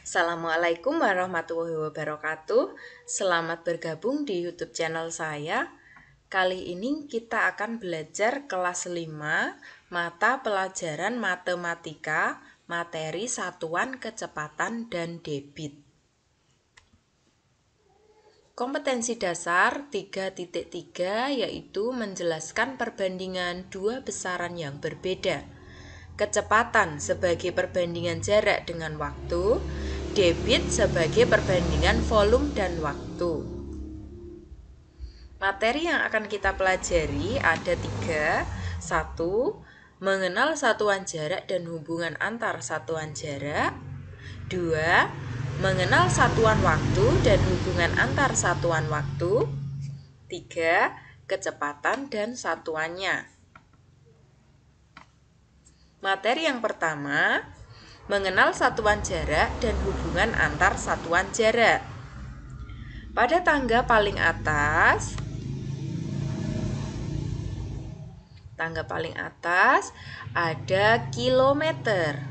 Assalamualaikum warahmatullahi wabarakatuh. Selamat bergabung di YouTube channel saya. Kali ini kita akan belajar kelas 5 mata pelajaran matematika, materi satuan kecepatan dan debit. Kompetensi dasar 3.3 yaitu menjelaskan perbandingan dua besaran yang berbeda. Kecepatan sebagai perbandingan jarak dengan waktu, debit sebagai perbandingan volume dan waktu. Materi yang akan kita pelajari ada 3. 1. Mengenal satuan jarak dan hubungan antar satuan jarak. 2. Mengenal satuan waktu dan hubungan antar satuan waktu. 3. Kecepatan dan satuannya. Materi yang pertama, mengenal satuan jarak dan hubungan antar satuan jarak. Pada tangga paling atas, ada kilometer.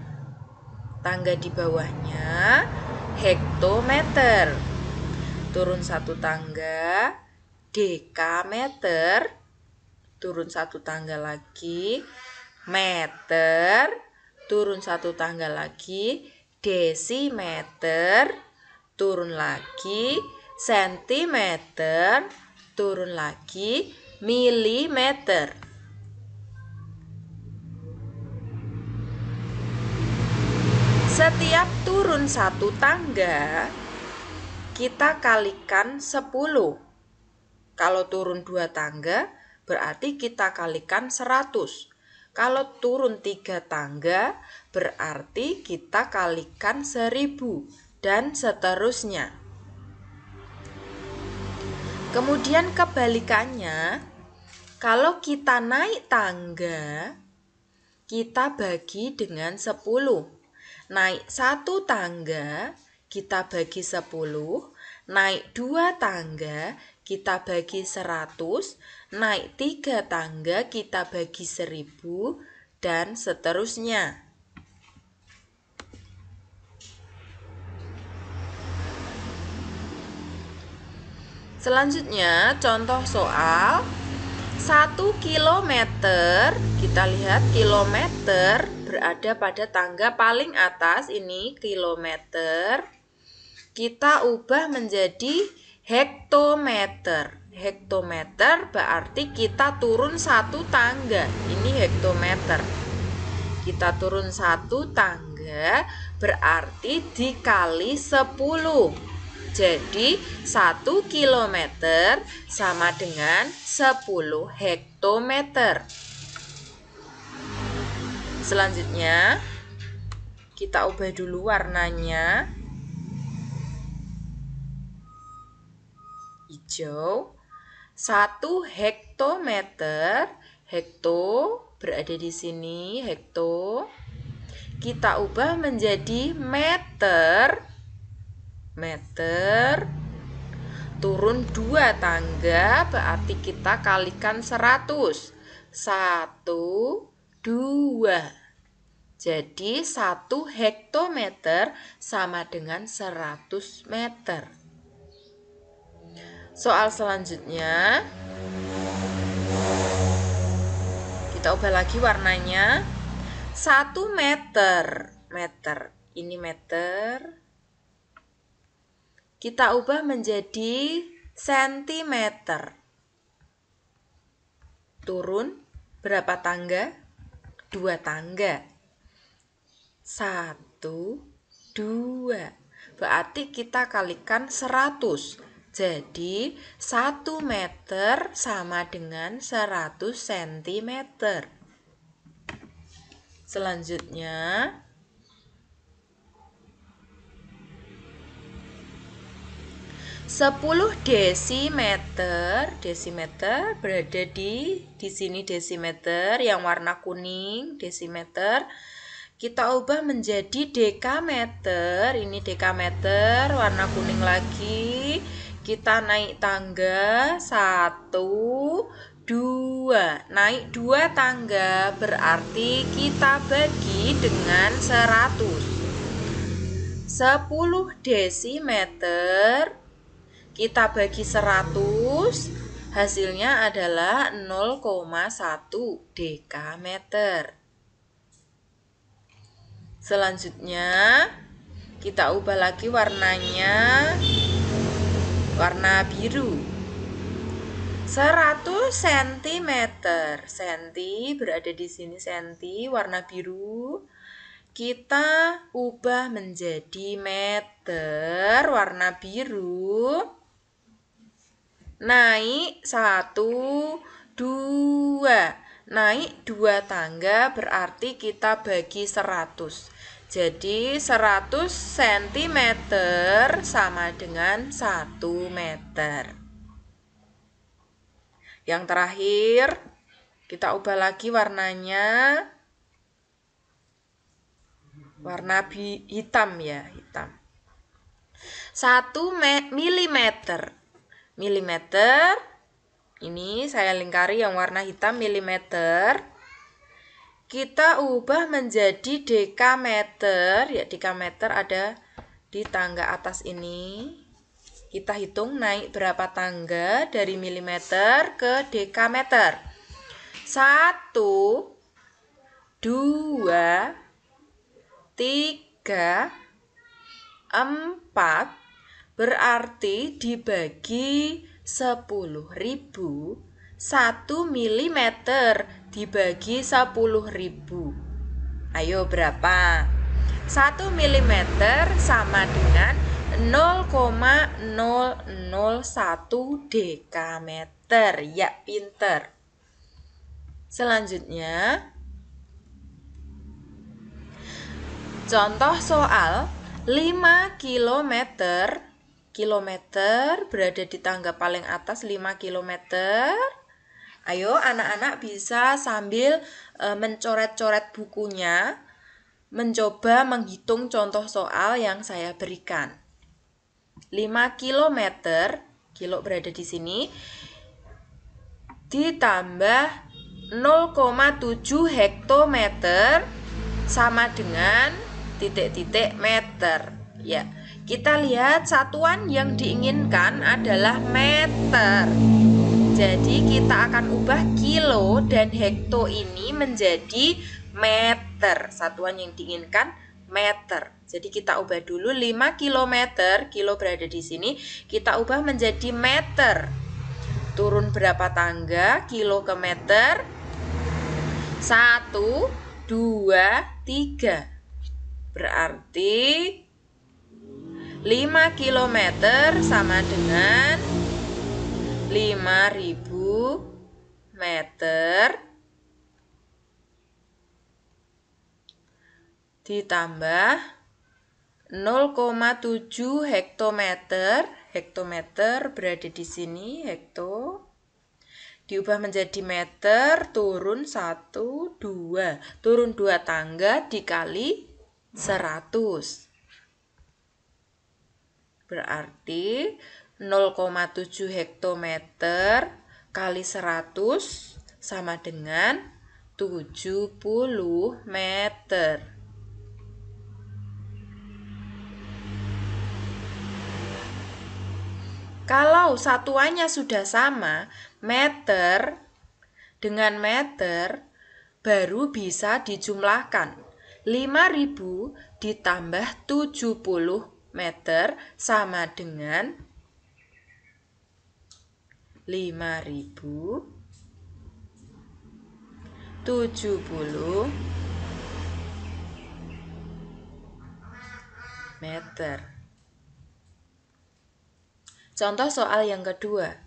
Tangga di bawahnya hektometer. Turun satu tangga, dekameter. Turun satu tangga lagi, meter. Turun satu tangga lagi, desimeter. Turun lagi, sentimeter. Turun lagi, milimeter. Setiap turun satu tangga, kita kalikan 10. Kalau turun 2 tangga, berarti kita kalikan 100. Kalau turun 3 tangga, berarti kita kalikan 1000, dan seterusnya. Kemudian kebalikannya, kalau kita naik tangga, kita bagi dengan 10. Naik 1 tangga, kita bagi 10. Naik 2 tangga, kita bagi 100. Naik 3 tangga, kita bagi 1000, dan seterusnya. Selanjutnya, contoh soal 1 kilometer. Kita lihat kilometer berada pada tangga paling atas, ini kilometer. Kita ubah menjadi hektometer. Hektometer berarti kita turun 1 tangga. Ini hektometer. Kita turun 1 tangga berarti dikali 10. Jadi 1 kilometer sama dengan 10 hektometer. Selanjutnya, kita ubah dulu warnanya. Hijau. 1 hektometer, hekto berada di sini, hekto. Kita ubah menjadi meter. Meter. Turun 2 tangga, berarti kita kalikan 100. 1, 2. Jadi 1 hektometer sama dengan 100 meter. Soal selanjutnya, kita ubah lagi warnanya. 1 meter. Meter. Ini meter. Kita ubah menjadi sentimeter. Turun berapa tangga? 2 tangga. 1, 2. Berarti kita kalikan 100. Jadi 1 meter sama dengan 100 cm. Selanjutnya, Sepuluh desimeter. Desimeter berada di sini, desimeter yang warna kuning, desimeter. Kita ubah menjadi dekameter. Ini dekameter warna kuning lagi. Kita naik tangga 1, 2. Naik 2 tangga berarti kita bagi dengan 100. 10 desimeter kita bagi 100, hasilnya adalah 0,1 dekameter. Selanjutnya kita ubah lagi warnanya, warna biru. 100 cm, senti berada di sini, senti warna biru. Kita ubah menjadi meter, warna biru. Naik 1, 2. Naik 2 tangga berarti kita bagi 100. Jadi 100 cm sama dengan 1 meter. Yang terakhir, kita ubah lagi warnanya. Warna hitam ya, hitam. 1 milimeter. Milimeter, ini saya lingkari yang warna hitam, milimeter. Kita ubah menjadi dekameter. Ya, dekameter ada di tangga atas ini. Kita hitung naik berapa tangga dari milimeter ke dekameter. 1, 2, 3, 4, berarti dibagi 10.000, 1 milimeter dibagi 10.000. Ayo berapa? 1 milimeter sama dengan 0,001 dekameter. Ya, pinter. Selanjutnya, contoh soal 5 km. Kilometer berada di tangga paling atas 5 km. Ayo anak-anak bisa sambil mencoret-coret bukunya, mencoba menghitung contoh soal yang saya berikan. 5 km, kilo berada di sini, ditambah 0,7 hektometer sama dengan titik-titik meter. Ya, kita lihat satuan yang diinginkan adalah meter. Jadi kita akan ubah kilo dan hekto ini menjadi meter. Satuan yang diinginkan meter. Jadi kita ubah dulu 5 km, kilo berada di sini, kita ubah menjadi meter. Turun berapa tangga kilo ke meter? 1, 2, 3. Berarti 5 km sama dengan 5.000 meter ditambah 0,7 hektometer. Hektometer berada di sini, hekto. Diubah menjadi meter, turun 1, 2. Turun 2 tangga dikali 100. Berarti 0,7 hektometer kali 100 sama dengan 70 meter. Kalau satuannya sudah sama, meter dengan meter, baru bisa dijumlahkan. 5.000 ditambah 70 meter sama dengan 5.070 meter. Contoh soal yang kedua.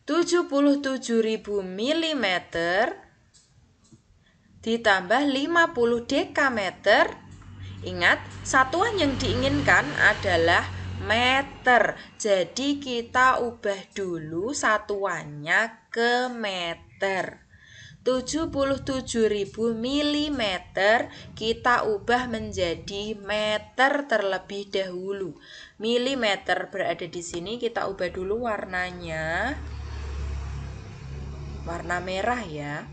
77.000 mm ditambah 50 dekameter. Ingat, satuan yang diinginkan adalah meter. Jadi kita ubah dulu satuannya ke meter. 77.000 mm kita ubah menjadi meter terlebih dahulu. Milimeter berada di sini, kita ubah dulu warnanya. Warna merah ya.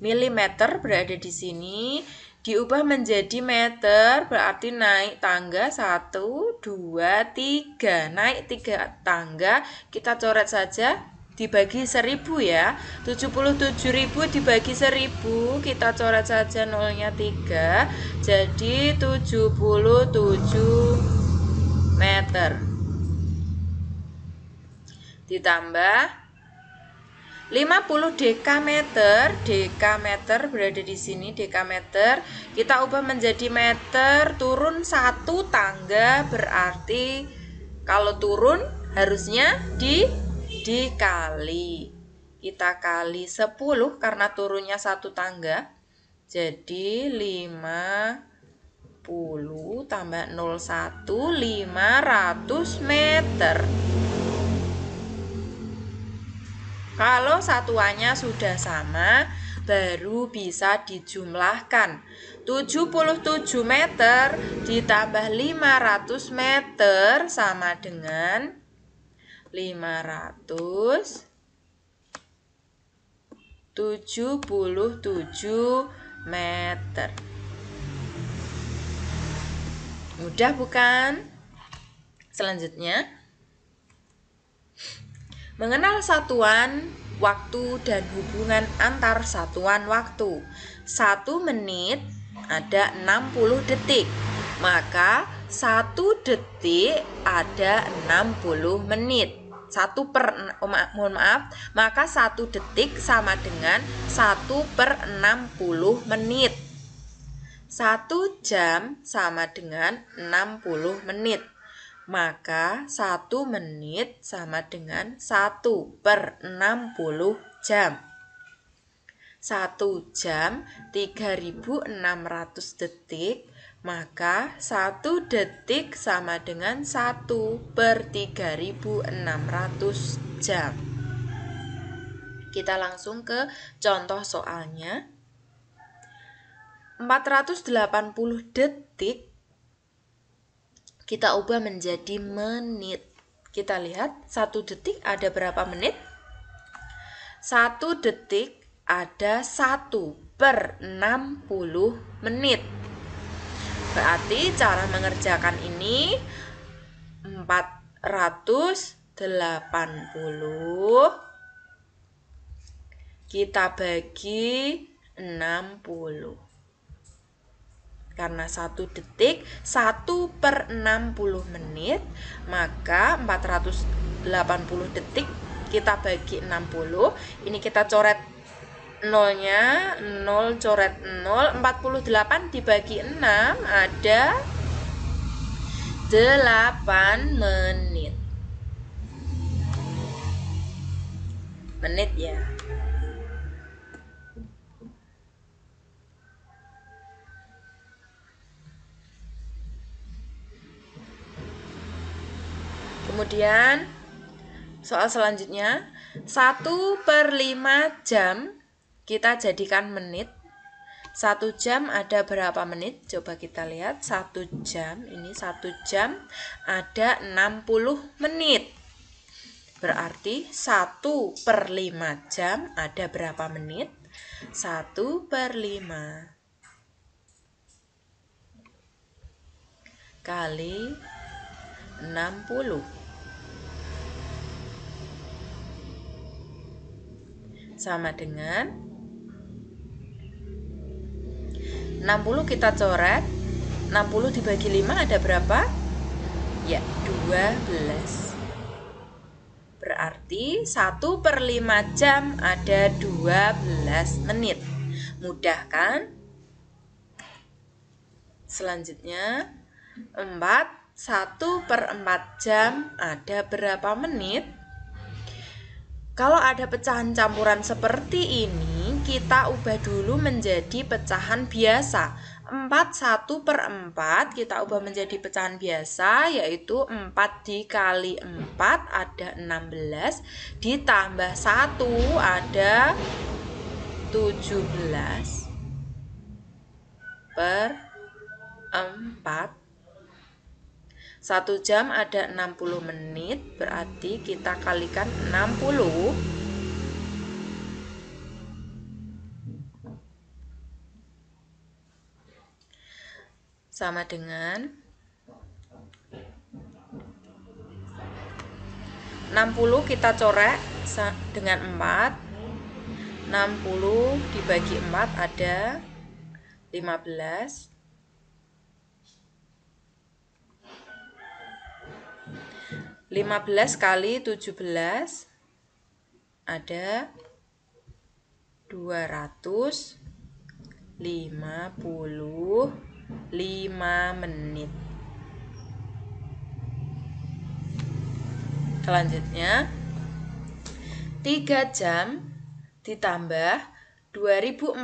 Milimeter berada di sini, diubah menjadi meter, berarti naik tangga 1, 2, 3. Naik 3 tangga, kita coret saja, dibagi 1000 ya. 77.000 dibagi 1000, kita coret saja nolnya 3, jadi 77 meter. Ditambah 50 dekameter, dekameter berada di sini, dekameter kita ubah menjadi meter, turun 1 tangga, berarti kalau turun harusnya dikali. Kita kali 10 karena turunnya 1 tangga, jadi 50 tambah 01, 500 meter. Kalau satuannya sudah sama, baru bisa dijumlahkan. 77 meter ditambah 500 meter sama dengan 577 meter. Mudah bukan? Selanjutnya, mengenal satuan waktu dan hubungan antar satuan waktu. 1 menit ada 60 detik. Maka 1 detik ada 60 menit. Maka 1 detik sama dengan 1/60 menit. 1 jam sama dengan 60 menit. Maka 1 menit sama dengan 1/60 jam. 1 jam 3600 detik, maka 1 detik sama dengan 1/3600 jam. Kita langsung ke contoh soalnya. 480 detik kita ubah menjadi menit. Kita lihat 1 detik ada berapa menit? 1 detik ada 1/60 menit. Berarti cara mengerjakan ini 480 kita bagi 60. Karena 1 detik 1/60 menit, maka 480 detik kita bagi 60. Ini kita coret nolnya, 0 coret 0, 48 dibagi 6 ada 8 menit. Menit ya. Kemudian soal selanjutnya 1/5 jam kita jadikan menit. 1 jam ada berapa menit? Coba kita lihat. 1 jam, ini 1 jam ada 60 menit. Berarti 1/5 jam ada berapa menit? 1/5 kali 60 sama dengan 60 kita coret. 60 dibagi 5 ada berapa? Ya, 12. Berarti 1/5 jam ada 12 menit. Mudah kan? Selanjutnya 1/4 jam ada berapa menit? Kalau ada pecahan campuran seperti ini, kita ubah dulu menjadi pecahan biasa. 1/4 kita ubah menjadi pecahan biasa, yaitu 4 dikali 4 ada 16, ditambah 1 ada 17/4. 1 jam ada 60 menit, berarti kita kalikan 60. sama dengan 60 kita corek dengan 4. 60 dibagi 4 ada 15. 15 kali 17 ada 255 menit. Selanjutnya 3 jam ditambah 2400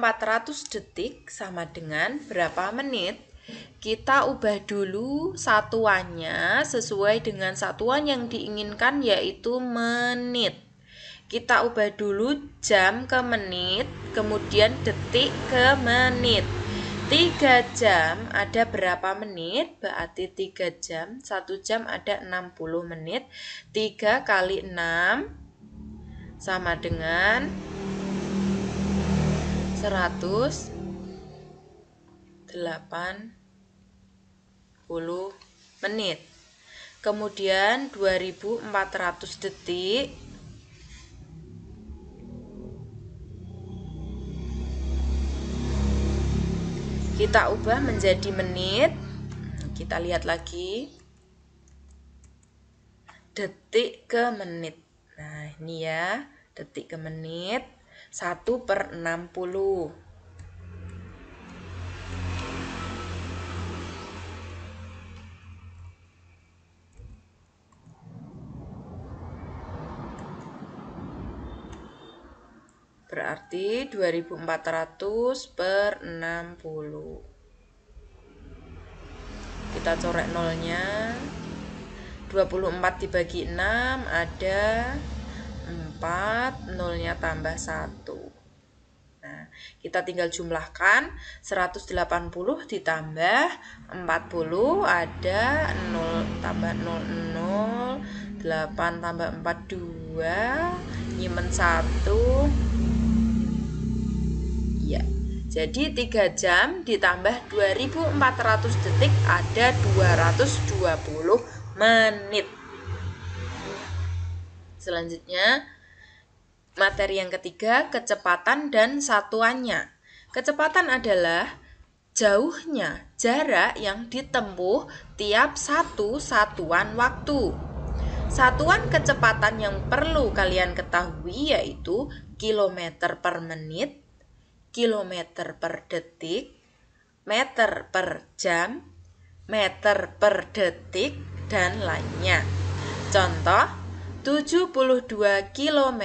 detik sama dengan berapa menit? Kita ubah dulu satuannya sesuai dengan satuan yang diinginkan, yaitu menit. Kita ubah dulu jam ke menit, kemudian detik ke menit. 3 jam ada berapa menit? Berarti 3 jam, 1 jam ada 60 menit. 3 kali 6 sama dengan 180 menit. Kemudian 2400 detik kita ubah menjadi menit. Kita lihat lagi. Detik ke menit. Nah, ini ya, detik ke menit 1/60. Berarti 2400/60. Kita coret nolnya. 24 dibagi 6 ada 4, nolnya tambah 1. Nah, kita tinggal jumlahkan. 180 ditambah 40 ada 0 tambah 0, 8 tambah 4, 2, nyimen 1. Ya, jadi 3 jam ditambah 2400 detik ada 220 menit. Selanjutnya, materi yang ketiga, kecepatan dan satuannya. Kecepatan adalah jauhnya jarak yang ditempuh tiap satu satuan waktu. Satuan kecepatan yang perlu kalian ketahui yaitu kilometer per menit, kilometer per detik, meter per jam, meter per detik, dan lainnya. Contoh, 72 km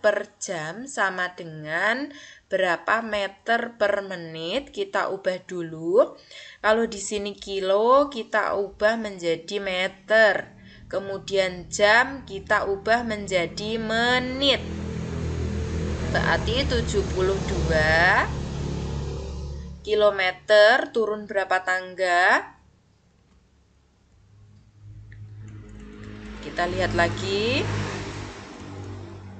per jam sama dengan berapa meter per menit? Kita ubah dulu. Kalau di sini kilo, kita ubah menjadi meter. Kemudian jam kita ubah menjadi menit. Berarti 72 kilometer turun berapa tangga? Kita lihat lagi.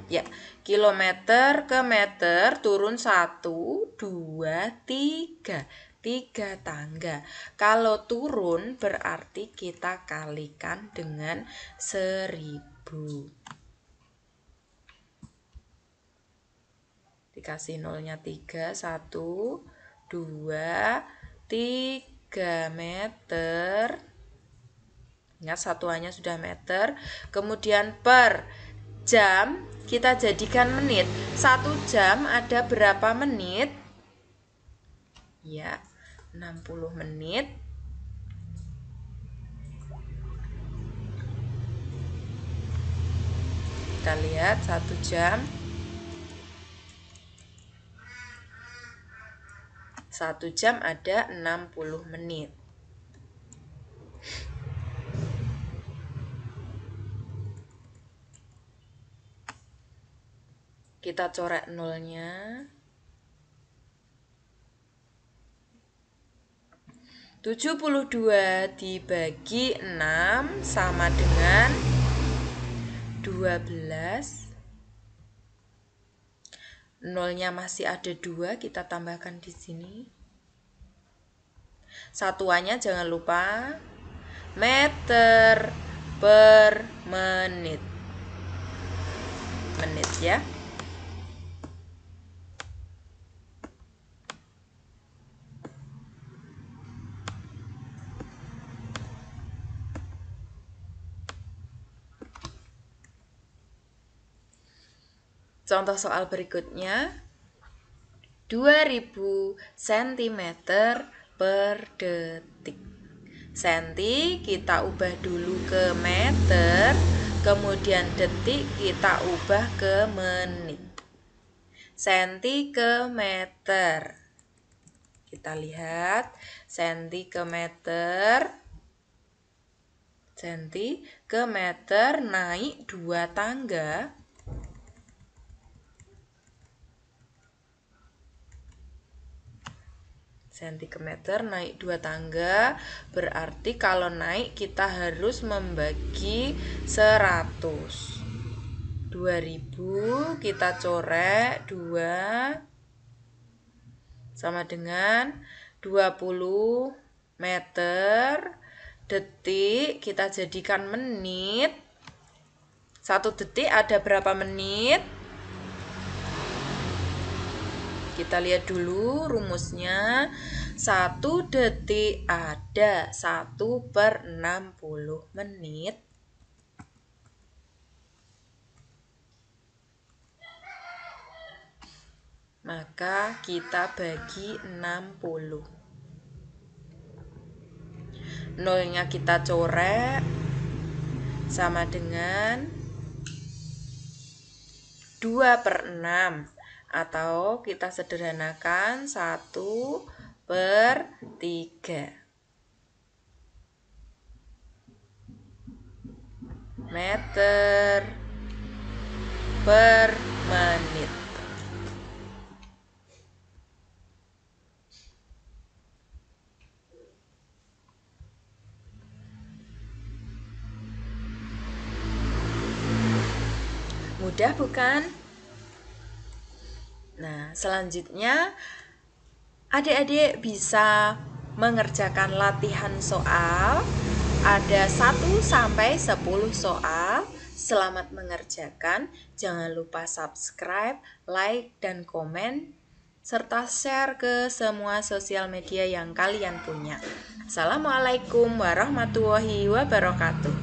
Ya, kilometer ke meter turun 1, 2, 3. 3 tangga. Kalau turun berarti kita kalikan dengan 1000. Dikasih nolnya 3, 1, 2, 3 meter. Ingat satuannya sudah meter. Kemudian per jam kita jadikan menit. 1 jam ada berapa menit? Ya, 60 menit. Kita lihat 1 jam. 1 jam ada 60 menit. Kita coret nolnya. 72 dibagi 6 sama dengan 12. Nolnya masih ada 2, kita tambahkan di sini. Satuannya jangan lupa meter per menit. Menit ya. Contoh soal berikutnya, 2000 cm per detik. Senti kita ubah dulu ke meter, kemudian detik kita ubah ke menit. Senti ke meter. Kita lihat senti ke meter. Senti ke meter naik 2 tangga. Sentimeter naik 2 tangga, berarti kalau naik kita harus membagi 100. 2000 kita corek 2 sama dengan 20 meter. Detik kita jadikan menit. 1 detik ada berapa menit? Kita lihat dulu rumusnya. 1 detik ada 1/60 menit. Maka kita bagi 60. Nolnya kita corek sama dengan 2/6. Atau kita sederhanakan 1/3 meter per menit. Mudah bukan? Nah, selanjutnya adik-adik bisa mengerjakan latihan soal. Ada 1-10 soal. Selamat mengerjakan. Jangan lupa subscribe, like, dan komen, serta share ke semua sosial media yang kalian punya. Assalamualaikum warahmatullahi wabarakatuh.